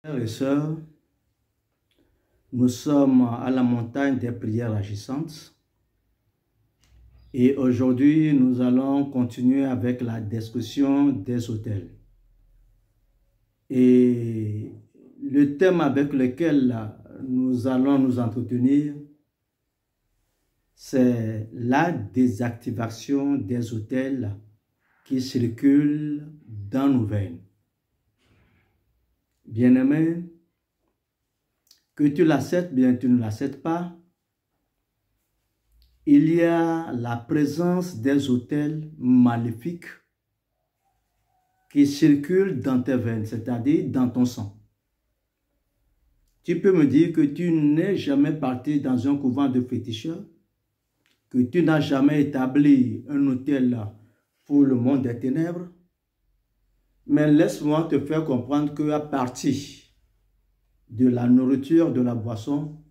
Frères et sœurs, nous sommes à la montagne des prières agissantes et aujourd'hui nous allons continuer avec la discussion des autels. Et le thème avec lequel nous allons nous entretenir, c'est la désactivation des autels qui circulent dans nos veines. Bien-aimé, que tu l'acceptes, bien tu ne l'acceptes pas, il y a la présence des autels maléfiques qui circulent dans tes veines, c'est-à-dire dans ton sang. Tu peux me dire que tu n'es jamais parti dans un couvent de féticheurs, que tu n'as jamais établi un autel pour le monde des ténèbres, mais laisse-moi te faire comprendre qu'à partir de la nourriture, de la boisson,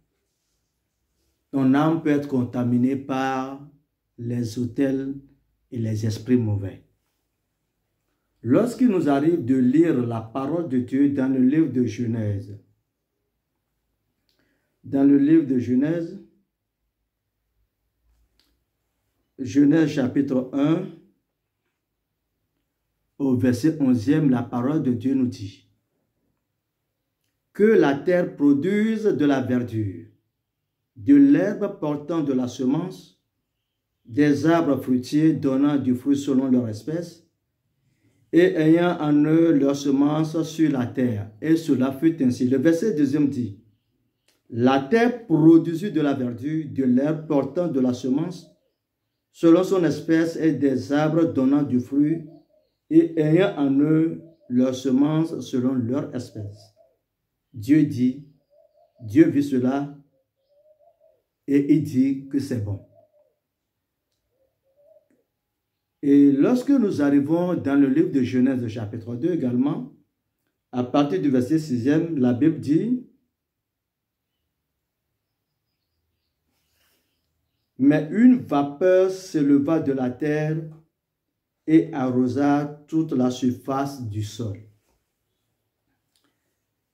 ton âme peut être contaminée par les autels et les esprits mauvais. Lorsqu'il nous arrive de lire la parole de Dieu dans le livre de Genèse, Genèse chapitre 1, au verset 11e, la parole de Dieu nous dit que la terre produise de la verdure, de l'herbe portant de la semence, des arbres fruitiers donnant du fruit selon leur espèce, et ayant en eux leur semence sur la terre. Et cela fut ainsi. Le verset 2e dit, la terre produisit de la verdure, de l'herbe portant de la semence, selon son espèce, et des arbres donnant du fruit, et ayant en eux leur semence selon leur espèce. Dieu dit, Dieu vit cela, et il dit que c'est bon. Et lorsque nous arrivons dans le livre de Genèse chapitre 2 également, à partir du verset 6e, la Bible dit, mais une vapeur s'éleva de la terre et arrosa toute la surface du sol.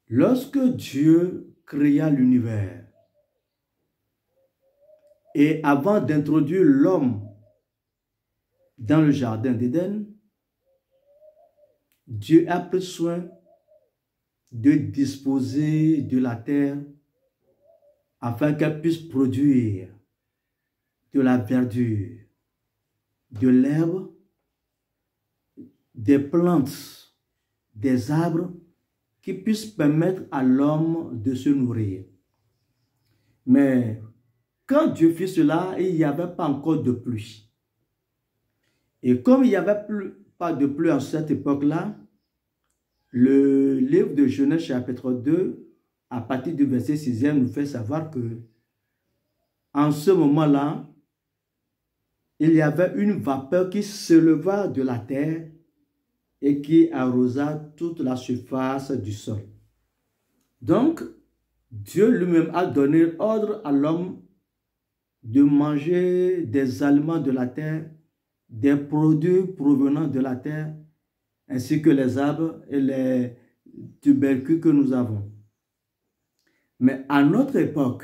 Lorsque Dieu créa l'univers, et avant d'introduire l'homme dans le jardin d'Éden, Dieu a pris soin de disposer de la terre afin qu'elle puisse produire de la verdure, de l'herbe, des plantes, des arbres qui puissent permettre à l'homme de se nourrir. Mais quand Dieu fit cela, il n'y avait pas encore de pluie. Et comme il n'y avait pas de pluie à cette époque-là, le livre de Genèse chapitre 2, à partir du verset 6e, nous fait savoir que en ce moment-là, il y avait une vapeur qui s'éleva de la terre et qui arrosa toute la surface du sol. Donc, Dieu lui-même a donné ordre à l'homme de manger des aliments de la terre, des produits provenant de la terre, ainsi que les arbres et les tubercules que nous avons. Mais à notre époque,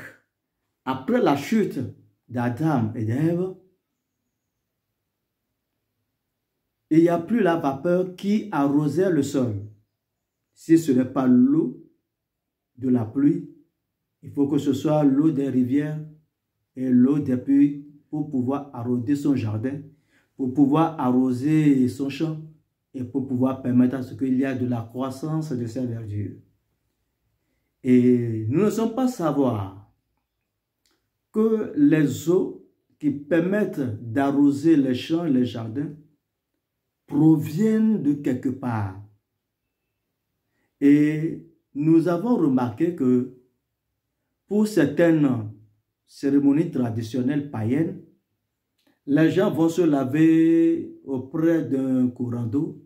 après la chute d'Adam et d'Ève, il n'y a plus la vapeur qui arrosait le sol. Si ce n'est pas l'eau de la pluie, il faut que ce soit l'eau des rivières et l'eau des puits pour pouvoir arroser son jardin, pour pouvoir arroser son champ et pour pouvoir permettre à ce qu'il y ait de la croissance de ces verdures. Et nous ne sommes pas savoir que les eaux qui permettent d'arroser les champs et les jardins proviennent de quelque part. Et nous avons remarqué que pour certaines cérémonies traditionnelles païennes, les gens vont se laver auprès d'un courant d'eau,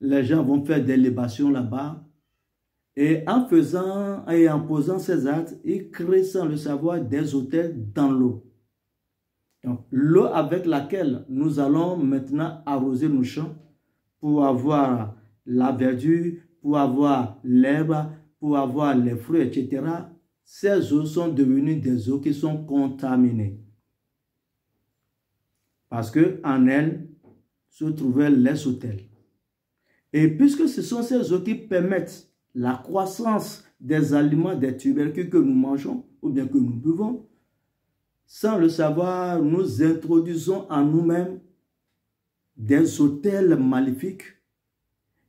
les gens vont faire des libations là-bas, et en faisant et en posant ces actes, ils créent sans le savoir des autels dans l'eau. Donc, l'eau avec laquelle nous allons maintenant arroser nos champs pour avoir la verdure, pour avoir l'herbe, pour avoir les fruits, etc., ces eaux sont devenues des eaux qui sont contaminées. Parce qu'en elles se trouvaient les autels. Et puisque ce sont ces eaux qui permettent la croissance des aliments, des tubercules que nous mangeons ou bien que nous buvons, sans le savoir, nous introduisons en nous-mêmes des autels maléfiques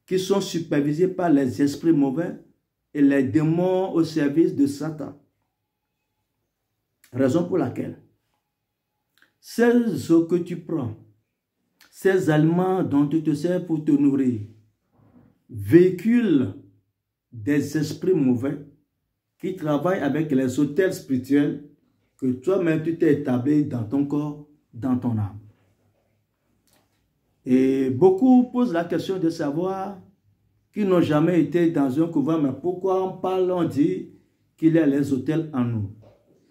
qui sont supervisés par les esprits mauvais et les démons au service de Satan. Raison pour laquelle ces eaux que tu prends, ces aliments dont tu te sers pour te nourrir, véhiculent des esprits mauvais qui travaillent avec les autels spirituels que toi-même tu t'es établi dans ton corps, dans ton âme. Et beaucoup posent la question de savoir qu'ils n'ont jamais été dans un couvent, mais pourquoi on parle, on dit qu'il y a les autels en nous.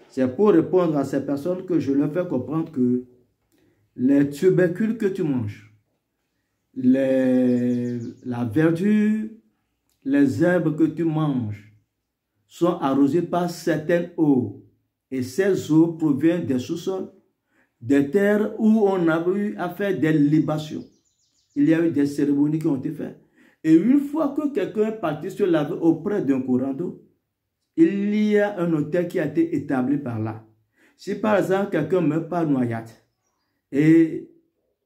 C'est pour répondre à ces personnes que je leur fais comprendre que les tubercules que tu manges, la verdure, les herbes que tu manges sont arrosées par certaines eaux. Et ces eaux proviennent des sous-sols, des terres où on a eu à faire des libations. Il y a eu des cérémonies qui ont été faites. Et une fois que quelqu'un est parti se laver auprès d'un courant d'eau, il y a un autel qui a été établi par là. Si par exemple quelqu'un meurt par noyade, et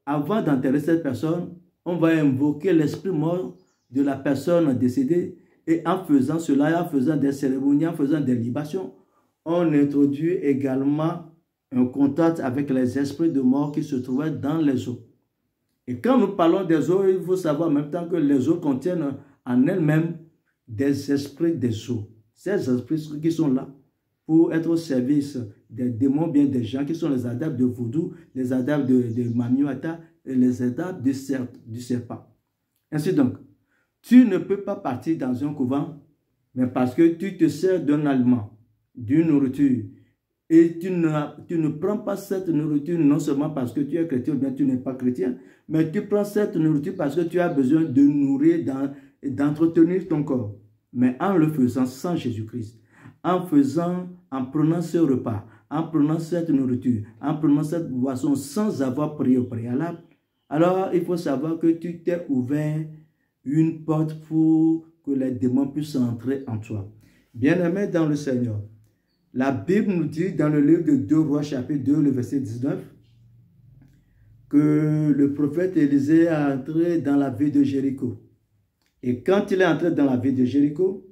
avant d'enterrer cette personne, on va invoquer l'esprit mort de la personne décédée, et en faisant cela, en faisant des cérémonies, en faisant des libations, on introduit également un contact avec les esprits de mort qui se trouvaient dans les eaux. Et quand nous parlons des eaux, il faut savoir en même temps que les eaux contiennent en elles-mêmes des esprits des eaux. Ces esprits qui sont là pour être au service des démons, bien des gens qui sont les adeptes de Voodoo, les adeptes de Mamiwata et les adeptes du serpent. Ainsi donc, tu ne peux pas partir dans un couvent, mais parce que tu te sers d'un aliment, d'une nourriture, et tu ne prends pas cette nourriture non seulement parce que tu es chrétien ou bien tu n'es pas chrétien, mais tu prends cette nourriture parce que tu as besoin de nourrir et d'entretenir ton corps. Mais en le faisant sans Jésus-Christ, en prenant ce repas, en prenant cette nourriture, en prenant cette boisson sans avoir prié au préalable, alors il faut savoir que tu t'es ouvert une porte pour que les démons puissent entrer en toi. Bien-aimé dans le Seigneur, la Bible nous dit dans le livre de 2 Rois chapitre 2, le verset 19, que le prophète Élisée est entré dans la ville de Jéricho. Et quand il est entré dans la ville de Jéricho,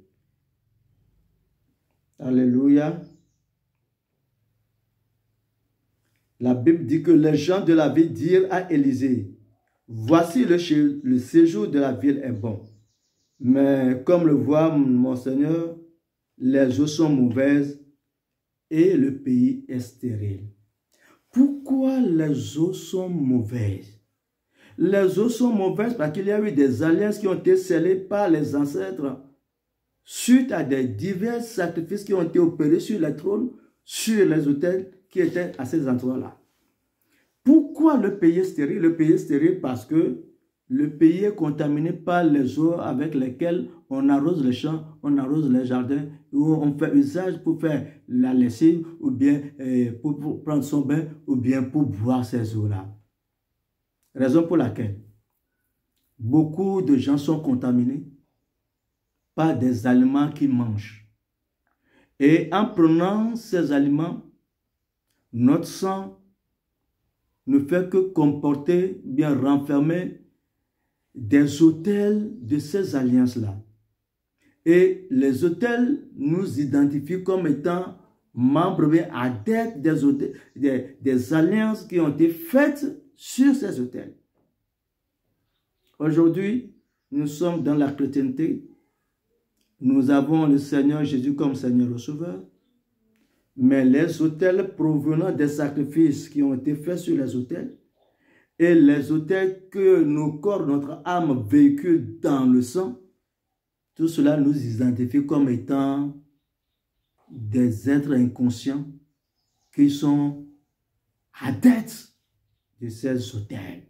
alléluia, la Bible dit que les gens de la ville dirent à Élisée, voici le séjour de la ville est bon. Mais comme le voit mon Seigneur, les eaux sont mauvaises et le pays est stérile. Pourquoi les eaux sont mauvaises? Les eaux sont mauvaises parce qu'il y a eu des alliances qui ont été scellées par les ancêtres suite à des divers sacrifices qui ont été opérés sur les trônes, sur les autels qui étaient à ces endroits-là. Pourquoi le pays est stérile? Le pays est stérile parce que le pays est contaminé par les eaux avec lesquelles on arrose les champs, on arrose les jardins, où on fait usage pour faire la lessive, ou bien pour prendre son bain, ou bien pour boire ces eaux-là. Raison pour laquelle beaucoup de gens sont contaminés par des aliments qu'ils mangent. Et en prenant ces aliments, notre sang ne fait que comporter, bien renfermer des autels de ces alliances-là. Et les autels nous identifient comme étant membres, bien adeptes des alliances qui ont été faites sur ces autels. Aujourd'hui, nous sommes dans la chrétienté. Nous avons le Seigneur Jésus comme Seigneur et Sauveur. Mais les autels provenant des sacrifices qui ont été faits sur les autels et les autels que nos corps, notre âme véhiculent dans le sang, tout cela nous identifie comme étant des êtres inconscients qui sont adeptes de ces autels.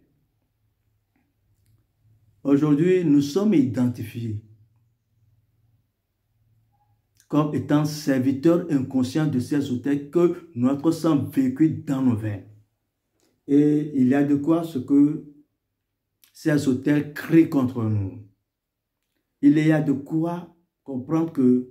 Aujourd'hui, nous sommes identifiés comme étant serviteurs inconscients de ces autels que notre sang véhicule dans nos veines. Et il y a de quoi ce que ces autels crient contre nous. Il y a de quoi comprendre que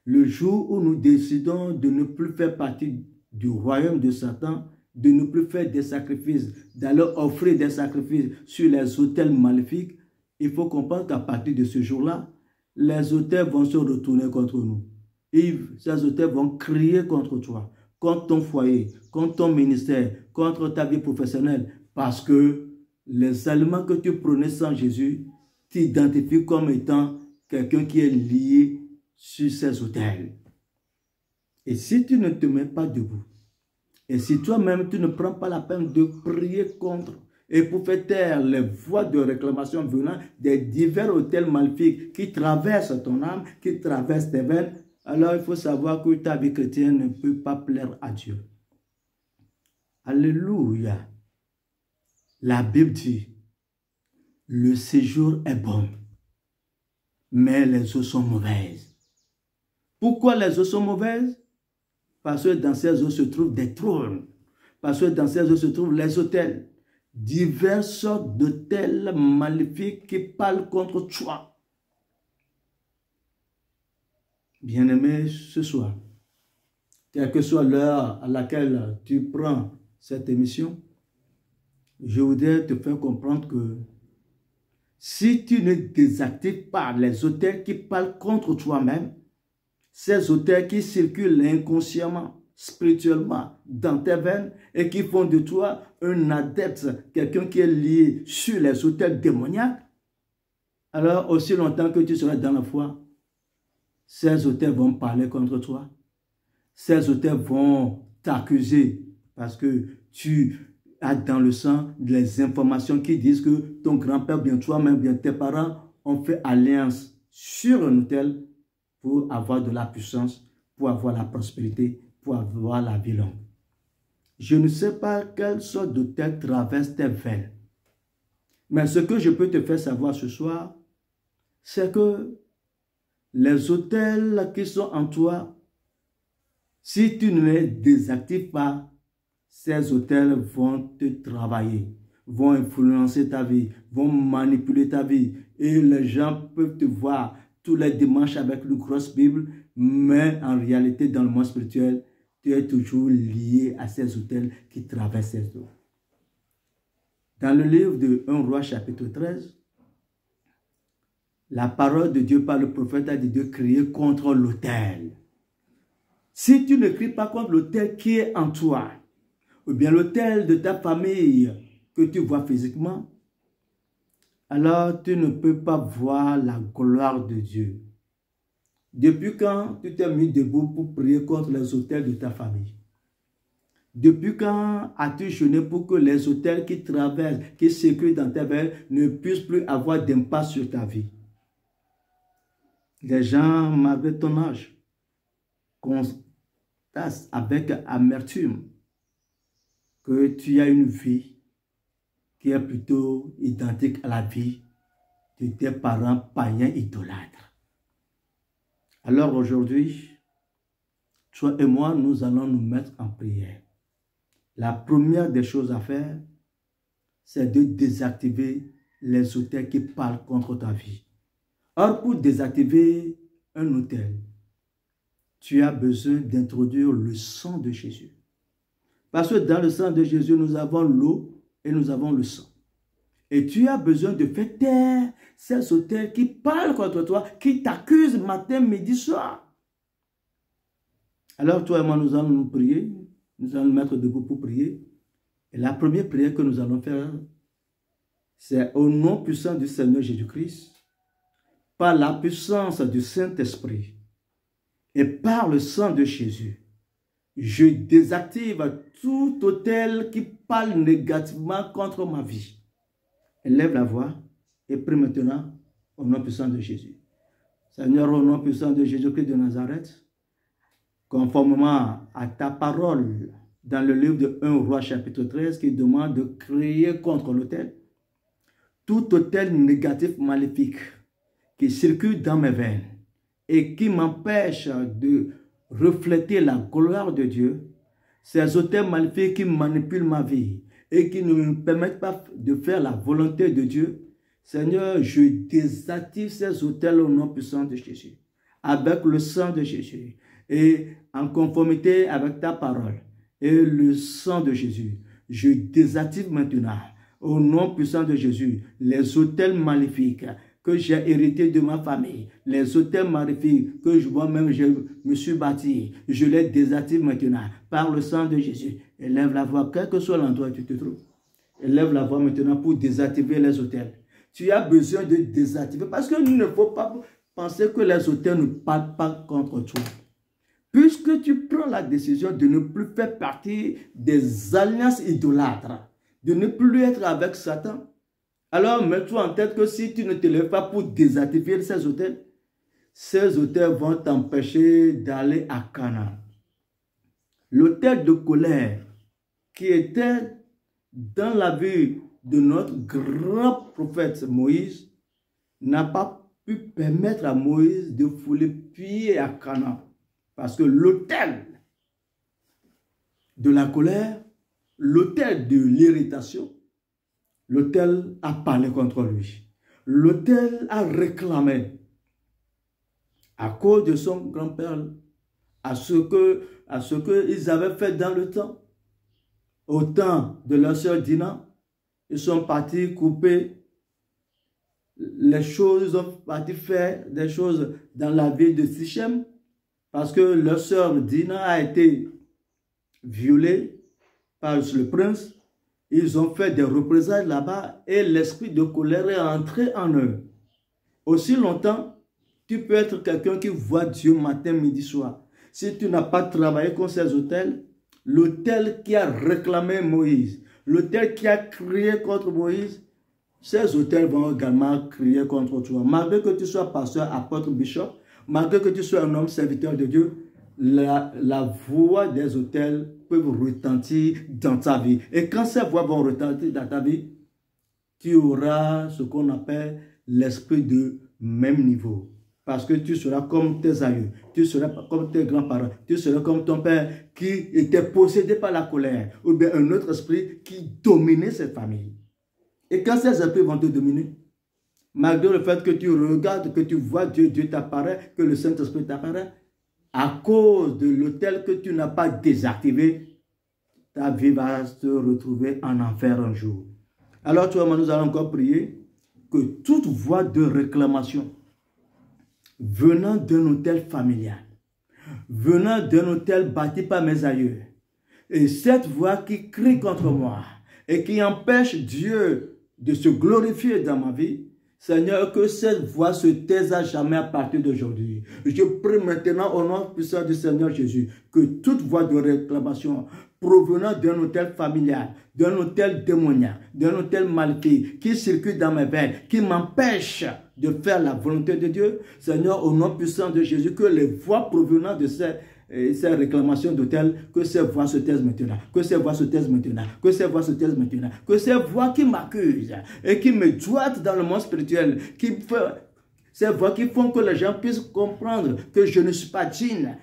le jour où nous décidons de ne plus faire partie du royaume de Satan, de ne plus faire des sacrifices, d'aller offrir des sacrifices sur les autels maléfiques, il faut comprendre qu'à partir de ce jour-là, les autels vont se retourner contre nous. Et ces autels vont crier contre toi, contre ton foyer, contre ton ministère, contre ta vie professionnelle, parce que les aliments que tu prenais sans Jésus t'identifient comme étant quelqu'un qui est lié sur ces autels. Et si tu ne te mets pas debout, et si toi-même tu ne prends pas la peine de prier contre, et pour faire taire les voix de réclamation venant des divers autels maléfiques qui traversent ton âme, qui traversent tes veines, alors il faut savoir que ta vie chrétienne ne peut pas plaire à Dieu. Alléluia. La Bible dit, le séjour est bon, mais les eaux sont mauvaises. Pourquoi les eaux sont mauvaises? Parce que dans ces eaux se trouvent des trônes. Parce que dans ces eaux se trouvent les autels. Diverses sortes d'autels maléfiques qui parlent contre toi. Bien-aimé, ce soir, quelle que soit l'heure à laquelle tu prends cette émission, je voudrais te faire comprendre que si tu ne désactives pas les autels qui parlent contre toi-même, ces autels qui circulent inconsciemment, spirituellement, dans tes veines et qui font de toi un adepte, quelqu'un qui est lié sur les autels démoniaques, alors aussi longtemps que tu seras dans la foi, ces autels vont parler contre toi. Ces autels vont t'accuser parce que tu as dans le sang les informations qui disent que ton grand-père, bien toi-même, bien tes parents ont fait alliance sur un autel pour avoir de la puissance, pour avoir la prospérité, pour avoir la vie longue. Je ne sais pas quelle sorte d'autel traverse tes veines. Mais ce que je peux te faire savoir ce soir, c'est que les autels qui sont en toi, si tu ne les désactives pas, ces autels vont te travailler, vont influencer ta vie, vont manipuler ta vie. Et les gens peuvent te voir tous les dimanches avec une grosse Bible, mais en réalité, dans le monde spirituel, tu es toujours lié à ces autels qui traversent ces eaux. Dans le livre de 1 Roi chapitre 13, la parole de Dieu par le prophète a dit de crier contre l'autel. Si tu ne cries pas contre l'autel qui est en toi, ou bien l'autel de ta famille que tu vois physiquement, alors tu ne peux pas voir la gloire de Dieu. Depuis quand tu t'es mis debout pour prier contre les autels de ta famille? Depuis quand as-tu jeûné pour que les autels qui traversent, qui circulent dans ta vie ne puissent plus avoir d'impact sur ta vie? Les gens, malgré ton âge, constatent avec amertume que tu as une vie qui est plutôt identique à la vie de tes parents païens idolâtres. Alors aujourd'hui, toi et moi, nous allons nous mettre en prière. La première des choses à faire, c'est de désactiver les autels qui parlent contre ta vie. Or, pour désactiver un autel, tu as besoin d'introduire le sang de Jésus. Parce que dans le sang de Jésus, nous avons l'eau et nous avons le sang. Et tu as besoin de faire taire ces autels qui parlent contre toi, qui t'accusent matin, midi, soir. Alors toi et moi, nous allons nous prier, nous allons nous mettre debout pour prier. Et la première prière que nous allons faire, c'est au nom puissant du Seigneur Jésus-Christ, par la puissance du Saint-Esprit et par le sang de Jésus. Je désactive tout autel qui parle négativement contre ma vie. Élève la voix et prie maintenant au nom puissant de Jésus. Seigneur, au nom puissant de Jésus-Christ de Nazareth, conformément à ta parole dans le livre de 1 Roi chapitre 13 qui demande de crier contre l'autel, tout autel négatif maléfique qui circule dans mes veines, et qui m'empêchent de refléter la gloire de Dieu, ces autels maléfiques qui manipulent ma vie et qui ne me permettent pas de faire la volonté de Dieu, Seigneur, je désactive ces autels au nom puissant de Jésus, avec le sang de Jésus et en conformité avec ta parole et le sang de Jésus. Je désactive maintenant, au nom puissant de Jésus, les autels maléfiques que j'ai hérités de ma famille, les autels maléfiques que moi-même je me suis bâti, je les désactive maintenant par le sang de Jésus. Élève la voix, quel que soit l'endroit où tu te trouves. Élève la voix maintenant pour désactiver les autels. Tu as besoin de désactiver parce qu'il ne faut pas penser que les autels ne parlent pas contre toi. Puisque tu prends la décision de ne plus faire partie des alliances idolâtres, de ne plus être avec Satan, alors mets-toi en tête que si tu ne te lèves pas pour désactiver ces autels vont t'empêcher d'aller à Canaan. L'autel de colère qui était dans la vie de notre grand prophète Moïse n'a pas pu permettre à Moïse de fouler pied à Canaan. Parce que l'autel de la colère, l'autel de l'irritation, l'autel a parlé contre lui. L'autel a réclamé à cause de son grand-père, à ce qu'ils avaient fait dans le temps. Au temps de leur sœur Dina, ils sont partis couper les choses, ils ont parti faire des choses dans la ville de Sichem, parce que leur sœur Dina a été violée par le prince. Ils ont fait des représailles là-bas et l'esprit de colère est entré en eux. Aussi longtemps, tu peux être quelqu'un qui voit Dieu matin, midi, soir. Si tu n'as pas travaillé contre ces autels, l'autel qui a réclamé Moïse, l'autel qui a crié contre Moïse, ces autels vont également crier contre toi. Malgré que tu sois pasteur, apôtre, bishop, malgré que tu sois un homme serviteur de Dieu, la voix des autels peuvent retentir dans ta vie. Et quand ces voix vont retentir dans ta vie, tu auras ce qu'on appelle l'esprit de même niveau. Parce que tu seras comme tes aïeux, tu seras comme tes grands-parents, tu seras comme ton père qui était possédé par la colère, ou bien un autre esprit qui dominait cette famille. Et quand ces esprits vont te dominer, malgré le fait que tu regardes, que tu vois Dieu, Dieu t'apparaît, que le Saint-Esprit t'apparaît, à cause de l'autel que tu n'as pas désactivé, ta vie va se retrouver en enfer un jour. Alors, toi, nous allons encore prier que toute voix de réclamation venant d'un autel familial, venant d'un autel bâti par mes aïeux, et cette voix qui crie contre moi et qui empêche Dieu de se glorifier dans ma vie, Seigneur, que cette voix se taise à jamais à partir d'aujourd'hui. Je prie maintenant au nom puissant du Seigneur Jésus que toute voix de réclamation provenant d'un autel familial, d'un autel démoniaque, d'un autel maléfique qui circule dans mes veines, qui m'empêche de faire la volonté de Dieu, Seigneur, au nom puissant de Jésus, que les voix provenant de ces réclamations d'autel, que ces voix se taisent maintenant, que ces voix se taisent maintenant, que ces voix se taisent maintenant, que ces voix qui m'accusent et qui me doivent dans le monde spirituel, ces voix qui font que les gens puissent comprendre que je ne suis pas digne,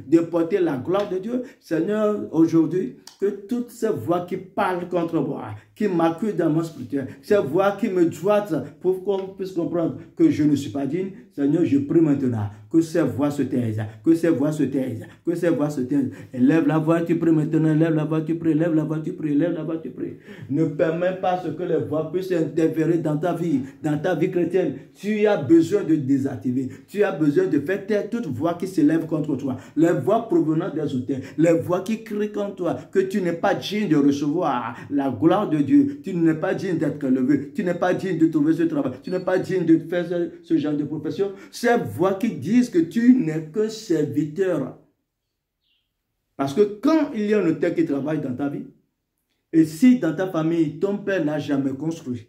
de porter la gloire de Dieu. Seigneur, aujourd'hui, que toutes ces voix qui parlent contre moi, qui m'accusent dans le monde spirituel, ces voix qui me doivent pour qu'on puisse comprendre que je ne suis pas digne, Seigneur, je prie maintenant que ces voix se taisent, que ces voix se taisent, que ces voix se taisent. Élève la voix, tu pries maintenant, élève la voix, tu pries, élève la voix, tu pries, élève la voix, tu pries. Ne permets pas ce que les voix puissent interférer dans ta vie chrétienne. Tu as besoin de désactiver, tu as besoin de faire taire toute voix qui s'élève contre toi, les voix provenant des autels, les voix qui crient contre toi, que tu n'es pas digne de recevoir la gloire de Dieu, tu n'es pas digne d'être élevé, tu n'es pas digne de trouver ce travail, tu n'es pas digne de faire ce genre de profession. Ces voix qui disent que tu n'es qu'un serviteur. Parce que quand il y a un autel qui travaille dans ta vie, et si dans ta famille, ton père n'a jamais construit,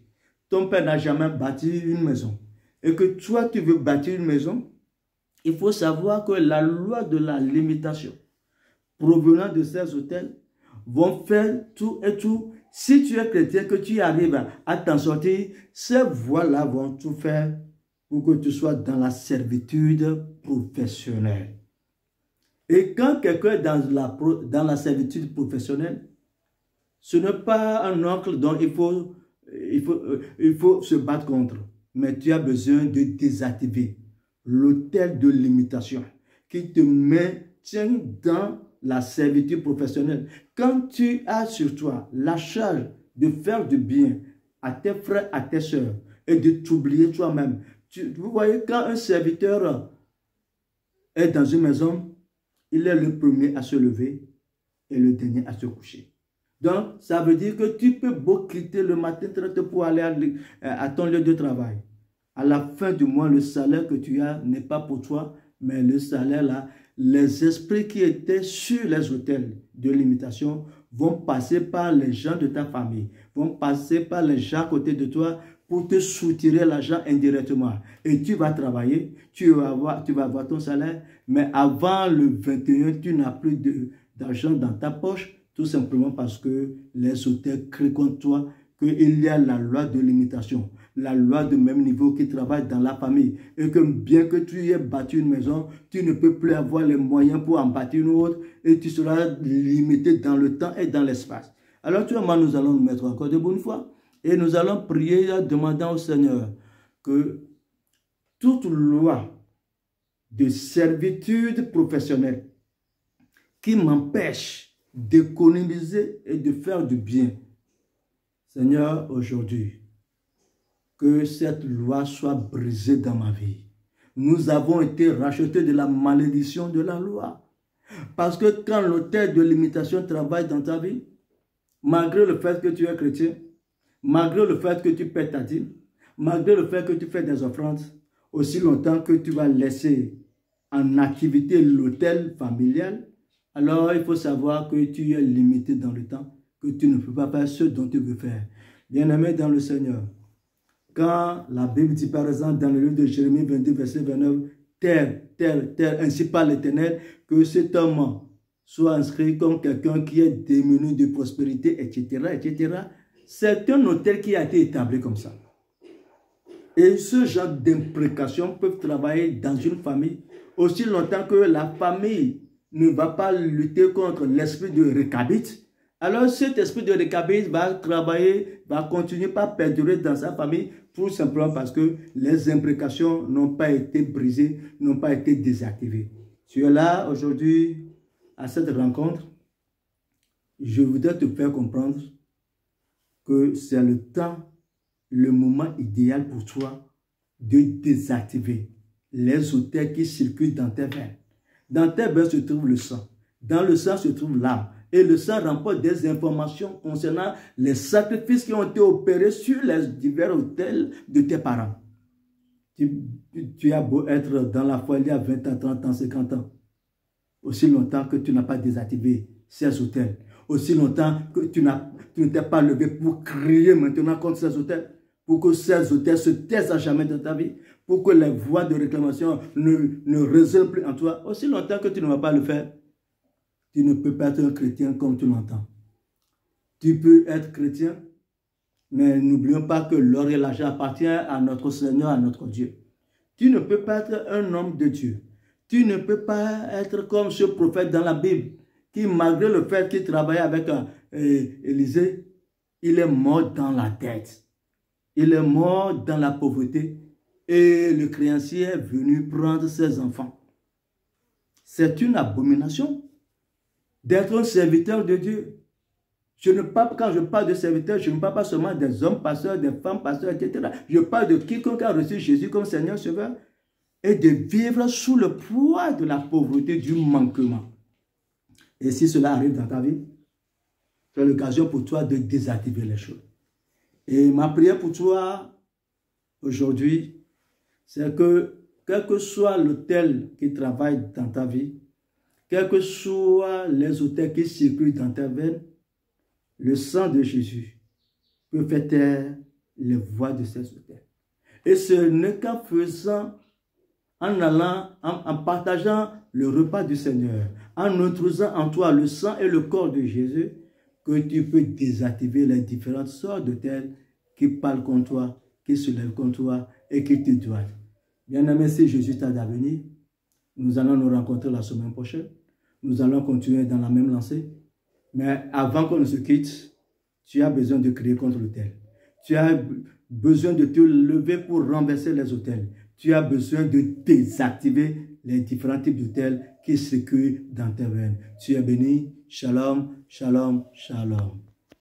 ton père n'a jamais bâti une maison, et que toi tu veux bâtir une maison, il faut savoir que la loi de la limitation provenant de ces autels vont faire tout et tout. Si tu es chrétien, que tu arrives à t'en sortir, ces voix-là vont tout faire pour que tu sois dans la servitude professionnelle. Et quand quelqu'un est dans la servitude professionnelle, ce n'est pas un oncle dont il faut se battre contre. Mais tu as besoin de désactiver l'autel de limitation qui te maintient dans la servitude professionnelle. Quand tu as sur toi la charge de faire du bien à tes frères, à tes soeurs et de t'oublier toi-même. Vous voyez, quand un serviteur est dans une maison, il est le premier à se lever et le dernier à se coucher. Donc, ça veut dire que tu peux beau quitter le matin pour aller à ton lieu de travail. À la fin du mois, le salaire que tu as n'est pas pour toi, mais le salaire là, les esprits qui étaient sur les autels de limitation vont passer par les gens de ta famille, vont passer par les gens à côté de toi pour te soutirer l'argent indirectement. Et tu vas travailler, tu vas avoir ton salaire, mais avant le 21, tu n'as plus d'argent dans ta poche, tout simplement parce que les autels crient contre toi qu'il y a la loi de limitation, la loi de même niveau qui travaille dans la famille. Et que bien que tu aies bâti une maison, tu ne peux plus avoir les moyens pour en bâtir une autre et tu seras limité dans le temps et dans l'espace. Alors tout moment, nous allons nous mettre encore de bonne foi et nous allons prier demandant au Seigneur que toute loi de servitude professionnelle qui m'empêche d'économiser et de faire du bien, Seigneur, aujourd'hui, que cette loi soit brisée dans ma vie. Nous avons été rachetés de la malédiction de la loi. Parce que quand l'autel de limitation travaille dans ta vie, malgré le fait que tu es chrétien, malgré le fait que tu paies ta dîme, malgré le fait que tu fais des offrandes, aussi longtemps que tu vas laisser en activité l'autel familial, alors il faut savoir que tu es limité dans le temps, que tu ne peux pas faire ce dont tu veux faire. Bien-aimé dans le Seigneur, quand la Bible dit par exemple dans le livre de Jérémie 22, verset 29, terre, terre, terre, ainsi parle l'Éternel, que cet homme soit inscrit comme quelqu'un qui est démuni de prospérité, etc., etc. C'est un autel qui a été établi comme ça. Et ce genre d'imprécations peuvent travailler dans une famille aussi longtemps que la famille ne va pas lutter contre l'esprit de Réchabite. Alors cet esprit de Réchabite va travailler, va continuer par perdurer dans sa famille, tout simplement parce que les imprécations n'ont pas été brisées, n'ont pas été désactivées. Tu es là aujourd'hui à cette rencontre. Je voudrais te faire comprendre que c'est le temps, le moment idéal pour toi de désactiver les autels qui circulent dans tes veines. Dans tes veines se trouve le sang. Dans le sang se trouve l'âme. Et le sang remporte des informations concernant les sacrifices qui ont été opérés sur les divers autels de tes parents. Tu as beau être dans la foi il y a 20 ans, 30 ans, 50 ans. Aussi longtemps que tu n'as pas désactivé ces autels. Aussi longtemps que tu ne t'es pas levé pour crier maintenant contre ces autels. Pour que ces autels se taisent à jamais dans ta vie. Pour que les voix de réclamation ne résonnent plus en toi. Aussi longtemps que tu ne vas pas le faire. Tu ne peux pas être un chrétien comme tu l'entends. Tu peux être chrétien, mais n'oublions pas que l'or et l'argent appartiennent à notre Seigneur, à notre Dieu. Tu ne peux pas être un homme de Dieu. Tu ne peux pas être comme ce prophète dans la Bible, qui malgré le fait qu'il travaillait avec Élisée, il est mort dans la dette. Il est mort dans la pauvreté et le créancier est venu prendre ses enfants. C'est une abomination d'être un serviteur de Dieu. Quand je parle de serviteur, je ne parle pas seulement des hommes pasteurs, des femmes pasteurs, etc. Je parle de quiconque a reçu Jésus comme Seigneur Sauveur et de vivre sous le poids de la pauvreté, du manquement. Et si cela arrive dans ta vie, c'est l'occasion pour toi de désactiver les choses. Et ma prière pour toi aujourd'hui, c'est que quel que soit l'autel qui travaille dans ta vie, quels que soient les autels qui circulent dans ta veine, le sang de Jésus peut faire taire les voix de ces autels. Et ce n'est qu'en faisant, en partageant le repas du Seigneur, en introduisant en toi le sang et le corps de Jésus, que tu peux désactiver les différentes sortes d'autels qui parlent contre toi, qui se lèvent contre toi et qui te doivent. Bien-aimé, si Jésus t'a d'avenir, nous allons nous rencontrer la semaine prochaine. Nous allons continuer dans la même lancée. Mais avant qu'on ne se quitte, tu as besoin de crier contre l'autel. Tu as besoin de te lever pour renverser les autels. Tu as besoin de désactiver les différents types d'autels qui circulent dans tes veines. Tu es béni. Shalom, shalom, shalom.